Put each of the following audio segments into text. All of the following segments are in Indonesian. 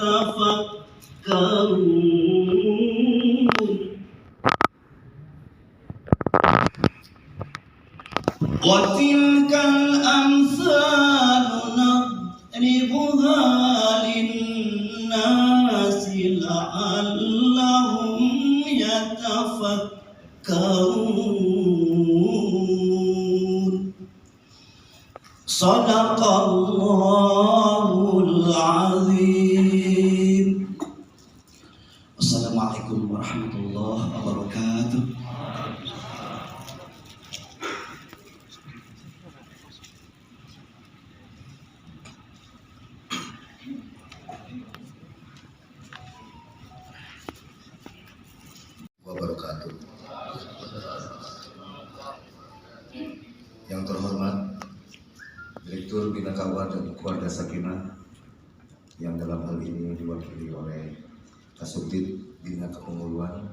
يتفكرون وتلك الأمثال نضربها للناس لعلهم يتفكرون صدق الله العظيم. Assalamualaikum warahmatullahi wabarakatuh. Wabarakatuh. Yang terhormat Direktur Bina Kawah dan Keluarga Sakinah yang dalam hal ini diwakili oleh Kasubdit Bina Kepemuluan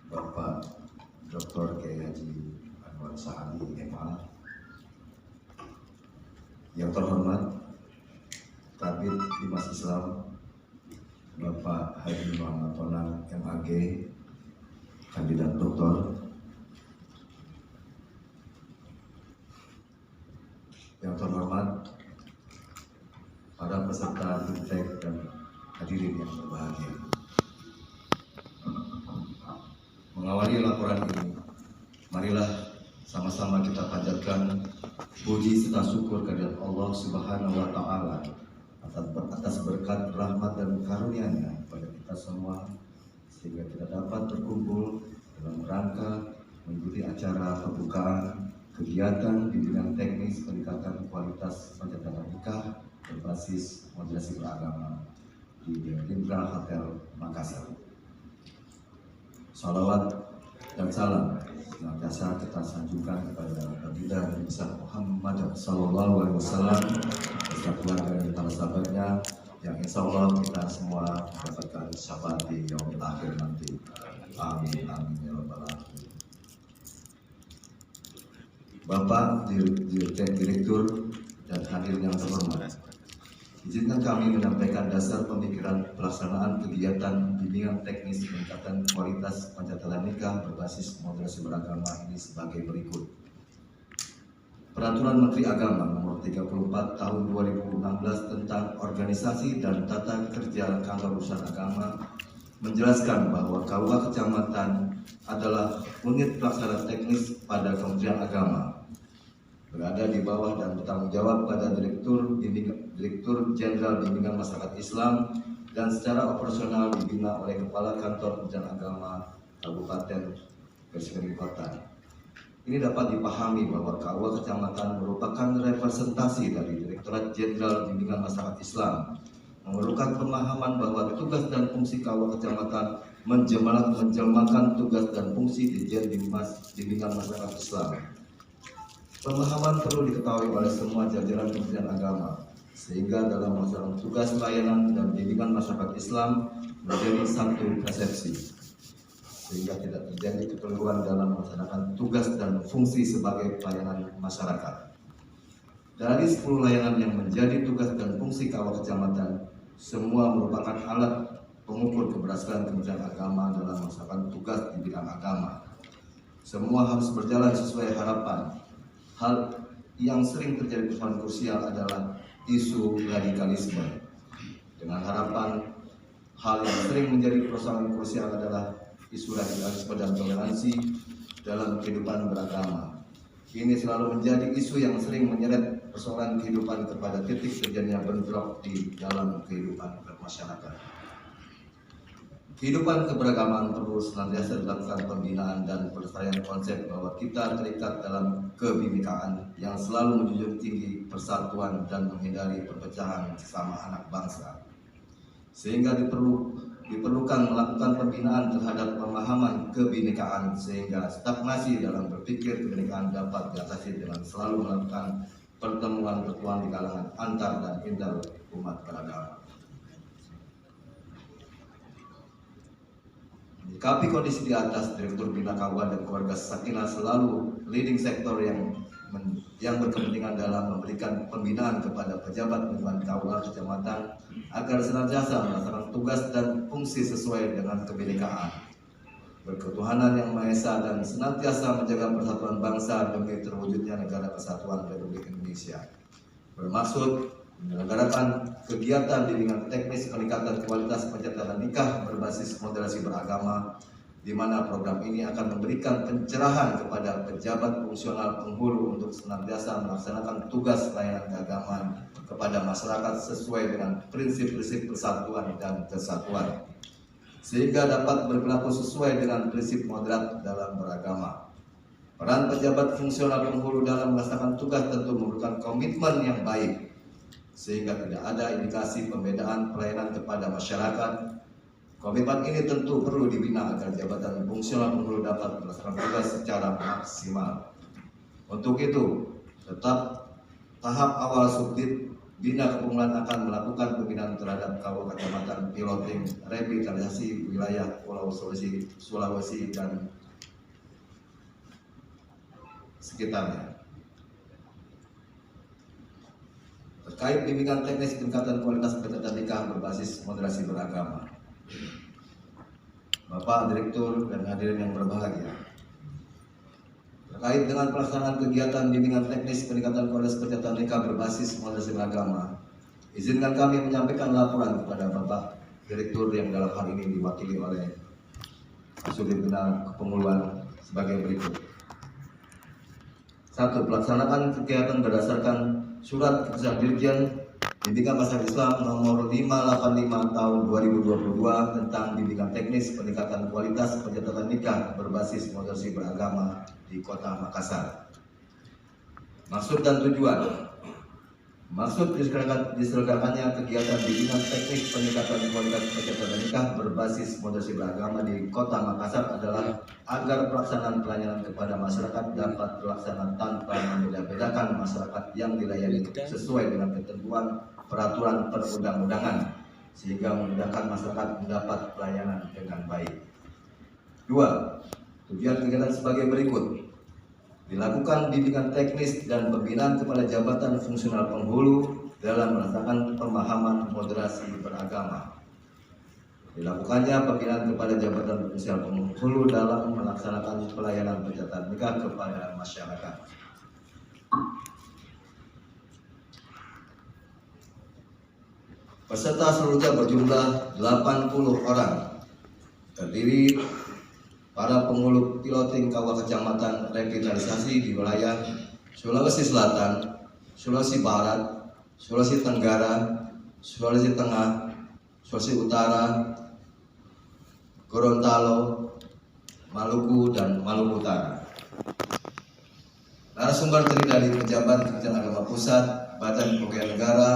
Bapak Dr. Kiai Haji Anwar Sa'adi MA. Yang terhormat Tabib Dimas Islam Bapak Haji Muhammad Tonang MAG kandidat doktor. Yang terhormat para peserta Bimtek dan hadirin yang berbahagia. Mengawali laporan ini, marilah sama-sama kita panjatkan puji serta syukur kehadirat Allah Subhanahu wa Ta'ala atas berkat rahmat dan karunia-Nya kepada kita semua, sehingga kita dapat berkumpul dalam rangka mengikuti acara pembukaan kegiatan bimbingan teknis peningkatan kualitas pencatatan nikah berbasis moderasi beragama di Gerindra Hotel Makassar. Salawat dan salam senantiasa kita sanjungkan kepada baginda Nabi besar Muhammad Sallallahu Alaihi Wasallam beserta keluarga dan para sahabatnya, yang insya Allah kita semua mendapatkan syafaat di yaumil akhir nanti. Amin amin ya rabbal alamin. Bapak Direktur dan hadirin yang terhormat, izinkan kami menyampaikan dasar pemikiran pelaksanaan kegiatan bimbingan teknis peningkatan kualitas pencatatan nikah berbasis moderasi beragama ini sebagai berikut. Peraturan Menteri Agama Nomor 34 Tahun 2016 tentang organisasi dan tata kerja kantor urusan agama menjelaskan bahwa KUA Kecamatan adalah unit pelaksana teknis pada Kementerian Agama, berada di bawah dan bertanggung jawab pada Direktur Jenderal Bimbingan Masyarakat Islam dan secara operasional dibina oleh Kepala Kantor Kementerian Agama Kabupaten Garisbaring Kota. Ini dapat dipahami bahwa KUA Kecamatan merupakan representasi dari Direktorat Jenderal Bimbingan Masyarakat Islam, memerlukan pemahaman bahwa tugas dan fungsi KUA Kecamatan menjembatani tugas dan fungsi Dirjen Bimbingan Masyarakat Islam. Pemahaman perlu diketahui oleh semua jajaran Kementerian Agama, sehingga dalam melaksanakan tugas layanan dan bimbingan masyarakat Islam menjadi satu persepsi, sehingga tidak terjadi kekeliruan dalam melaksanakan tugas dan fungsi sebagai pelayanan masyarakat. Dari 10 layanan yang menjadi tugas dan fungsi KUA Kecamatan, semua merupakan alat pengukur keberhasilan Kementerian Agama dalam melaksanakan tugas di bidang agama. Semua harus berjalan sesuai harapan. Hal yang sering terjadi persoalan krusial adalah isu radikalisme. Dengan harapan, hal yang sering menjadi persoalan krusial adalah isu radikalisme dan toleransi dalam kehidupan beragama. Ini selalu menjadi isu yang sering menyeret persoalan kehidupan kepada titik terjadinya bentrok di dalam kehidupan bermasyarakat. Kehidupan keberagaman perlu senantiasa dilakukan pembinaan dan pelestarian konsep bahwa kita terikat dalam kebinekaan yang selalu menjunjung tinggi persatuan dan menghindari perpecahan sesama anak bangsa. Sehingga diperlukan melakukan pembinaan terhadap pemahaman kebinekaan, sehingga stagnasi dalam berpikir kebinekaan dapat diatasi dengan selalu melakukan pertemuan-pertemuan di kalangan antar dan inter umat beragama. Menyikapi kondisi di atas, Direktur Bina Kawah dan Keluarga Sakinah selalu leading sektor yang yang berkepentingan dalam memberikan pembinaan kepada pejabat lingkungan KUA kecamatan agar senantiasa melaksanakan tugas dan fungsi sesuai dengan kebinekaan, berketuhanan yang Maha Esa, dan senantiasa menjaga persatuan bangsa demi terwujudnya negara kesatuan Republik Indonesia. Bermaksud menyelenggarakan kegiatan bimbingan teknis peningkatan kualitas pencatatan nikah berbasis moderasi beragama, di mana program ini akan memberikan pencerahan kepada pejabat fungsional penghulu untuk senantiasa melaksanakan tugas pelayanan keagamaan kepada masyarakat sesuai dengan prinsip-prinsip persatuan dan kesatuan, sehingga dapat berperilaku sesuai dengan prinsip moderat dalam beragama. Peran pejabat fungsional penghulu dalam melaksanakan tugas tentu memerlukan komitmen yang baik, sehingga tidak ada indikasi pembedaan pelayanan kepada masyarakat. Komitmen ini tentu perlu dibina agar jabatan fungsional penghulu dapat melaksanakan tugas secara maksimal. Untuk itu, tetap tahap awal Subdit Bina Kepemuluan akan melakukan pembinaan terhadap KUA kecamatan piloting revitalisasi wilayah Pulau Sulawesi dan sekitarnya. Terkait bimbingan teknis peningkatan kualitas pencatatan nikah berbasis moderasi beragama, Bapak Direktur dan hadirin yang berbahagia, terkait dengan pelaksanaan kegiatan bimbingan teknis peningkatan kualitas pencatatan nikah berbasis moderasi beragama, izinkan kami menyampaikan laporan kepada Bapak Direktur yang dalam hal ini diwakili oleh Subdit Bina Kepemuluan sebagai berikut. 1. Pelaksanaan kegiatan berdasarkan Surat Keputusan Dirjen Bimbingan Masyarakat Islam nomor 585 tahun 2022 tentang bimbingan teknis peningkatan kualitas pencatatan nikah berbasis moderasi beragama di Kota Makassar. Maksud dan tujuan. Maksud diselenggarakannya kegiatan bimbingan teknis peningkatan kualitas pencatatan nikah berbasis moderasi beragama di Kota Makassar adalah agar pelaksanaan pelayanan kepada masyarakat dapat terlaksana tanpa membeda-bedakan masyarakat yang dilayani sesuai dengan ketentuan peraturan perundang-undangan, sehingga memudahkan masyarakat mendapat pelayanan dengan baik. 2. Tujuan kegiatan sebagai berikut. Dilakukan bimbingan teknis dan pembinaan kepada jabatan fungsional penghulu dalam melaksanakan pemahaman moderasi beragama. Dilakukannya pembinaan kepada jabatan fungsional penghulu dalam melaksanakan pelayanan pencatatan nikah kepada masyarakat. Peserta seluruhnya berjumlah 80 orang, terdiri para penghulu piloting KUA kecamatan revitalisasi di wilayah Sulawesi Selatan, Sulawesi Barat, Sulawesi Tenggara, Sulawesi Tengah, Sulawesi Utara, Gorontalo, Maluku, dan Maluku Utara. Narasumber terdiri dari pejabat Kementerian Agama Pusat, Badan Kepegawaian Negara,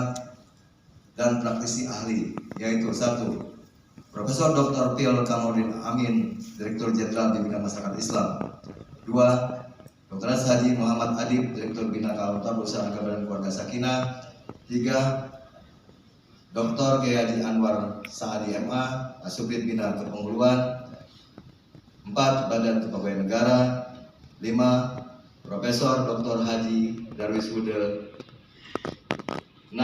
dan praktisi ahli, yaitu 1. Profesor Dr. Pil Kamarudin Amin, Direktur Jenderal Bimbingan Masyarakat Islam. 2. Dr. Haji Muhammad Adib, Direktur Bina Kawasan Usaha Agama dan Keluarga Sakinah. 3. Dr. Kiai Haji Anwar Saadi MA, Subdit Bina Kepemuluan. 4. Badan Kepegawaian Negara. 5. Profesor Dr. Haji Darwis Hude. 6.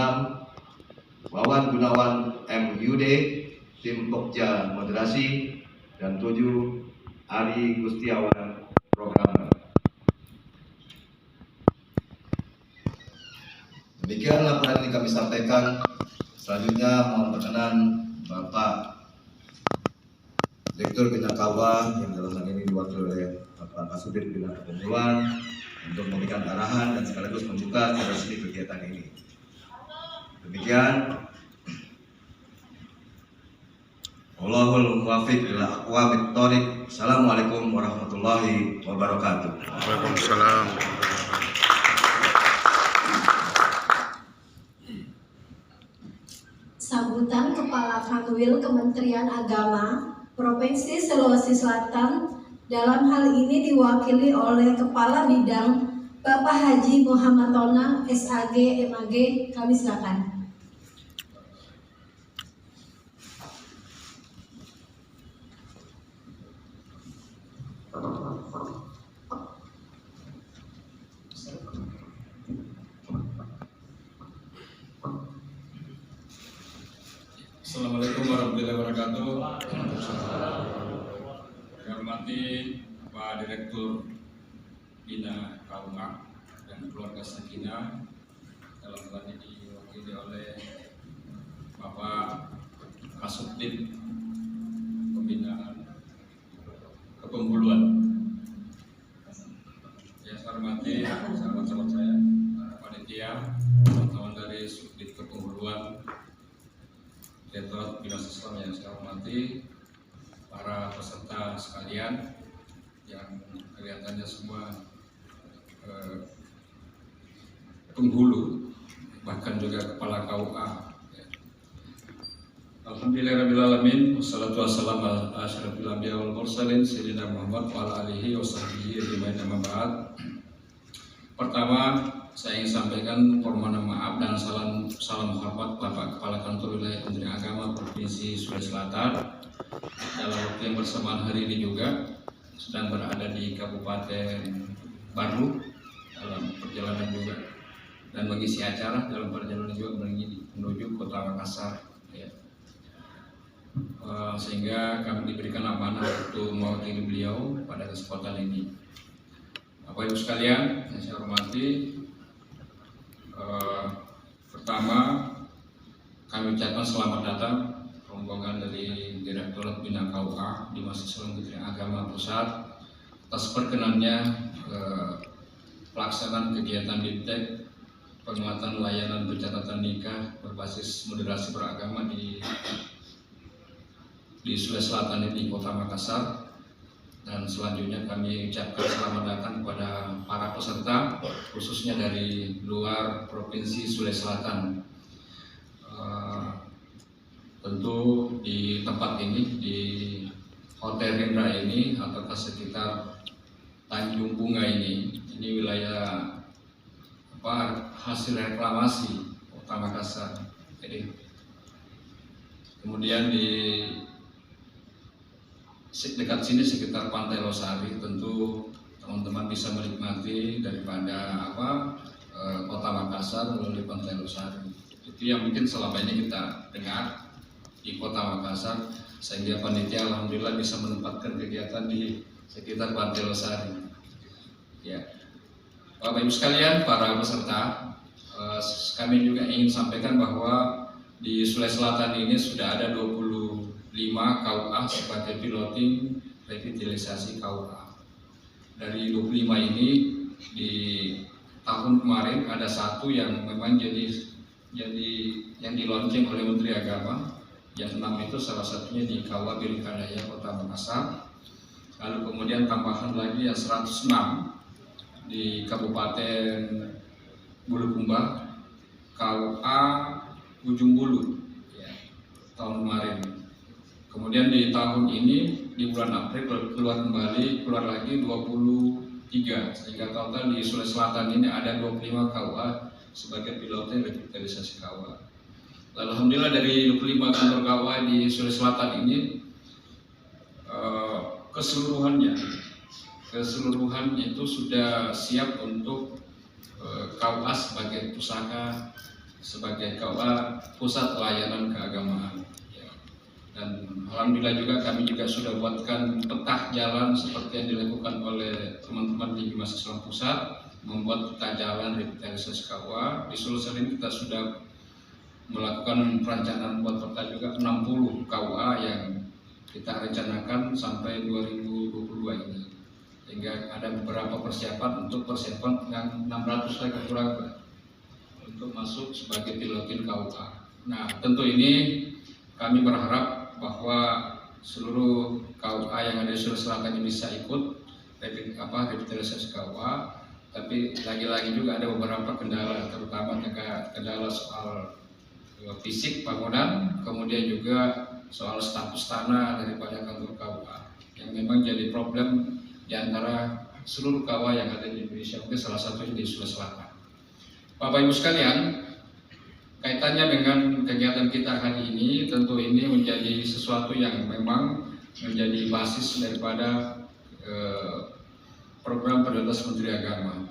Wawan Gunawan MUD, Tim Pokja Moderasi. Dan 7. Ari Gustiawan, Programmer. Demikian laporan ini kami sampaikan. Selanjutnya mohon perkenan Bapak Direktur Bina KUA yang dalam hal ini diwakili oleh Bapak Kasubdit Bina Kepemuluan untuk memberikan arahan dan sekaligus membuka resmi kegiatan ini. Demikian. Wallahul muwaffiq ila aqwamit thoriq. Assalamualaikum warahmatullahi wabarakatuh. Waalaikumsalam. Sambutan Kepala Kanwil Kementerian Agama Provinsi Sulawesi Selatan dalam hal ini diwakili oleh Kepala Bidang Bapak Haji Muhammad Tonang SAG MAG. Kami silakan. Saya hormati Pak Direktur Bina KUA dan keluarga Sakinah, dalam hal ini diwakili oleh Bapak Kasubdit Pembinaan Kepemiluan. Yang saya hormati sahabat-sahabat saya, para panitia, teman-teman dari Subdit Kepemiluan Direktorat Bina Islam yang saya hormati, para peserta sekalian yang kelihatannya semua penghulu, bahkan juga kepala KUA. Alhamdulillahirrahmanirrahim. Wassalatu wassalamu ala asyrafil anbiya wal mursalin sayyidina Muhammad wa ala alihi wa sahbihi ajmain, amma ba'd. Pertama, saya ingin sampaikan permohonan maaf dan salam hormat Bapak Kepala Kantor Wilayah Kementerian Agama Provinsi Sulawesi Selatan. Dalam waktu yang bersamaan hari ini juga sedang berada di Kabupaten Baru dalam perjalanan juga, dan mengisi acara dalam perjalanan juga menuju Kota Makassar, ya. Sehingga kami diberikan amanah untuk mewakili beliau pada kesempatan ini. Bapak Ibu sekalian yang saya hormati, pertama kami ucapkan selamat datang rombongan dari Direktorat Bina KUA di Mahasiswa Kementerian Agama Pusat atas perkenannya pelaksanaan kegiatan Diptek penguatan layanan pencatatan nikah berbasis moderasi beragama di Sulawesi Selatan ini, Kota Makassar. Dan selanjutnya kami ucapkan selamat datang kepada para peserta, khususnya dari luar Provinsi Sulawesi Selatan. Tentu di tempat ini, di Hotel Rindra ini atau sekitar Tanjung Bunga ini wilayah hasil reklamasi Kota Makassar. Jadi kemudian di dekat sini sekitar Pantai Losari, tentu teman-teman bisa menikmati daripada Kota Makassar melalui Pantai Losari. Itu yang mungkin selama ini kita dengar di Kota Makassar, sehingga panitia alhamdulillah bisa menempatkan kegiatan di sekitar Pantai Losari. Ya, Bapak Ibu sekalian, para peserta, kami juga ingin sampaikan bahwa di Sulawesi Selatan ini sudah ada 25 KUA sebagai piloting revitalisasi KUA. Dari 25 ini di tahun kemarin ada satu yang memang jadi yang dilaunching oleh Menteri Agama, yang 6 itu salah satunya di KUA Birikadaya Kota Makassar. Lalu kemudian tambahan lagi yang 106 di Kabupaten Bulukumba, KUA Ujung Bulu, ya, tahun kemarin. Kemudian di tahun ini di bulan April keluar lagi 23, sehingga total di Sulawesi Selatan ini ada 25 KUA sebagai piloting revitalisasi KUA. Lalu alhamdulillah dari 25 kantor KUA di Sulawesi Selatan ini keseluruhan itu sudah siap untuk KUA sebagai pusaka, sebagai KUA pusat layanan keagamaan. Dan alhamdulillah juga kami juga sudah buatkan peta jalan seperti yang dilakukan oleh teman-teman di Bimas Islam Pusat, membuat peta jalan revitalisasi KUA. Di Sulsel ini kita sudah melakukan perencanaan buat peta juga 60 KUA yang kita rencanakan sampai 2022 ini. Sehingga ada beberapa persiapan yang 600 lagi kurang untuk masuk sebagai pilotin KUA. Nah, tentu ini kami berharap bahwa seluruh KUA yang ada di Sulawesi Selatan ini bisa ikut revitalisasi KUA, tapi lagi-lagi juga ada beberapa kendala, terutama kendala soal fisik bangunan, kemudian juga soal status tanah daripada kantor KUA yang memang jadi problem di antara seluruh KUA yang ada di Indonesia, mungkin salah satunya di Sulawesi Selatan. Bapak Ibu sekalian, kaitannya dengan kegiatan kita hari ini, tentu ini menjadi sesuatu yang memang menjadi basis daripada program prioritas Menteri Agama,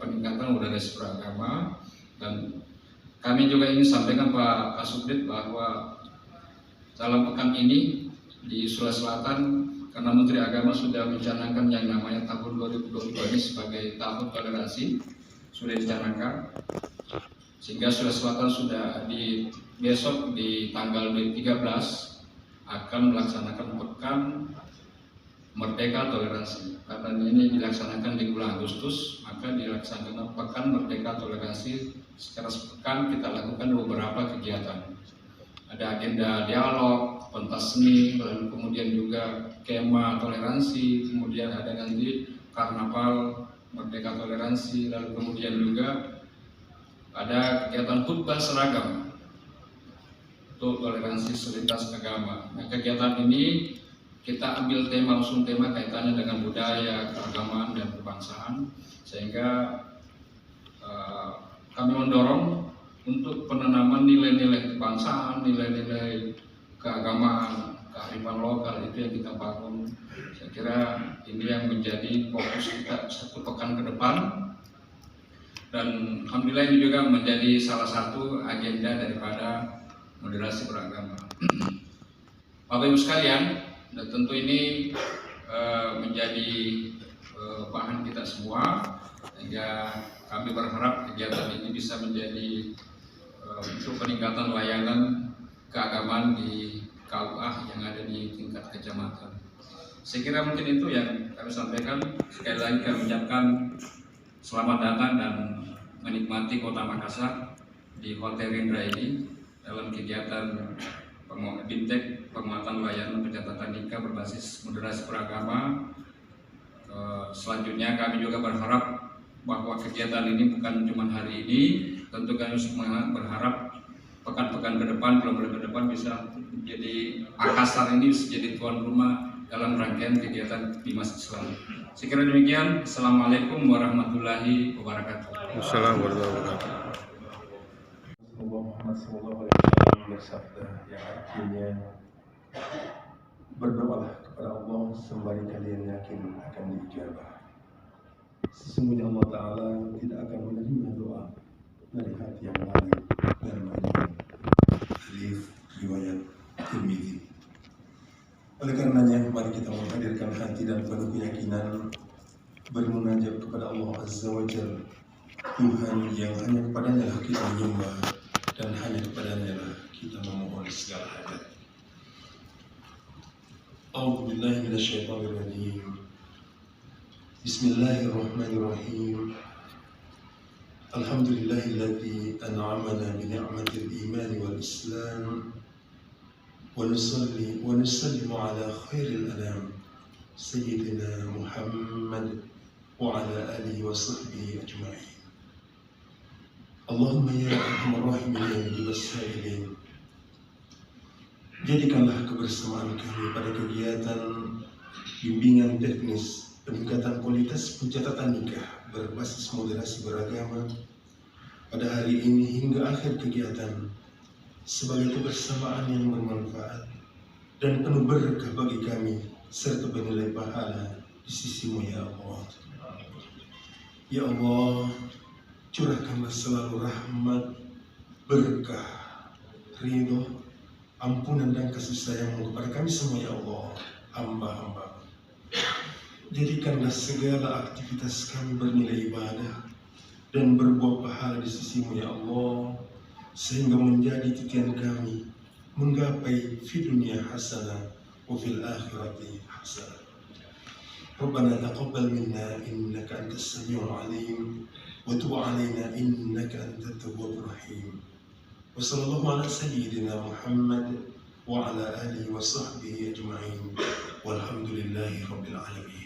peningkatan moderasi beragama. Dan kami juga ingin sampaikan Pak Kasubdit bahwa dalam pekan ini di Sulawesi Selatan, karena Menteri Agama sudah mencanangkan yang namanya tahun 2022 ini sebagai tahun toleransi, sudah dicanangkan, sehingga Sulawesi Selatan sudah besok di tanggal 13 akan melaksanakan pekan Merdeka Toleransi. Karena ini dilaksanakan di bulan Agustus, maka dilaksanakan pekan Merdeka Toleransi. Secara sepekan kita lakukan beberapa kegiatan. Ada agenda dialog, pentas seni, lalu kemudian juga kema toleransi, kemudian ada nanti karnaval Merdeka Toleransi, lalu kemudian juga ada kegiatan khutbah seragam untuk toleransi lintas agama. Nah, kegiatan ini kita ambil tema, usung tema kaitannya dengan budaya, keagamaan, dan kebangsaan, sehingga kami mendorong untuk penanaman nilai-nilai kebangsaan, nilai-nilai keagamaan, kearifan lokal itu yang kita bangun. Saya kira ini yang menjadi fokus kita satu pekan ke depan, dan alhamdulillah ini juga menjadi salah satu agenda daripada moderasi beragama. Bapak Ibu sekalian, dan tentu ini menjadi bahan kita semua, sehingga kami berharap kegiatan ini bisa menjadi untuk peningkatan layanan keagamaan di KUA yang ada di tingkat kecamatan. Saya kira mungkin itu yang kami sampaikan. Sekali lagi kami mengucapkan selamat datang dan menikmati Kota Makassar di Hotel Rindra ini dalam kegiatan BIMTEK, penguatan layanan pencatatan nikah berbasis moderasi beragama. Selanjutnya kami juga berharap bahwa kegiatan ini bukan cuma hari ini, tentu kami berharap pekan-pekan ke depan, bulan-bulan ke depan bisa menjadi Makassar ini bisa jadi tuan rumah dalam rangkaian kegiatan di masa Islam. Saya kira demikian. Assalamualaikum warahmatullahi wabarakatuh. Assalamualaikum warahmatullahi wabarakatuh. Muhammad SAW bersabda yang artinya, berdoalah kepada Allah sembari kalian yakin akan diijabah. Sesungguhnya Allah Ta'ala tidak akan menerima doa dari hati yang lain dan menyanyikan. Hadis riwayat Tirmidzi. Oleh karenanya, mari kita menghadirkan hati dan penuh keyakinan bermunajat kepada Allah Azza wa Jalla, Tuhan yang hanya kepadanya lah kita menyembah dan hanya kepadanya lah kita memohon segala hajat. A'udzu billahi minasyaitonir rajim. Bismillahirrahmanirrahim. Alhamdulillahilladzi an'amana bi ni'matil iman wal islam. ونصلي ونسلم على خير الأنام سيدنا محمد وعلى آله وصحبه أجمعين. Allahumma ya arhamar rahimin wassa'ilin. Jadikanlah kebersamaan kami pada kegiatan bimbingan teknis peningkatan kualitas pencatatan nikah berbasis moderasi beragama pada hari ini hingga akhir kegiatan, sebagai kebersamaan yang bermanfaat dan penuh berkah bagi kami serta bernilai pahala di sisi-Mu ya Allah. Ya Allah, curahkanlah selalu rahmat, berkah, ridho, ampunan dan kasih sayang-Mu kepada kami semua ya Allah, hamba-hamba. Jadikanlah segala aktivitas kami bernilai ibadah dan berbuah pahala di sisi-Mu ya Allah, sehingga menjadi titian kami menggapai fi dunia hasanah wa fil akhirati hasanah. Rabbana taqabbal minna innaka antas samiul alim wa tub alaina innaka antat tawwabur rahim. Wa sallallahu ala sayyidina Muhammad wa ala alihi wa sahbihi ajma'in. Walhamdulillahi rabbil alamin.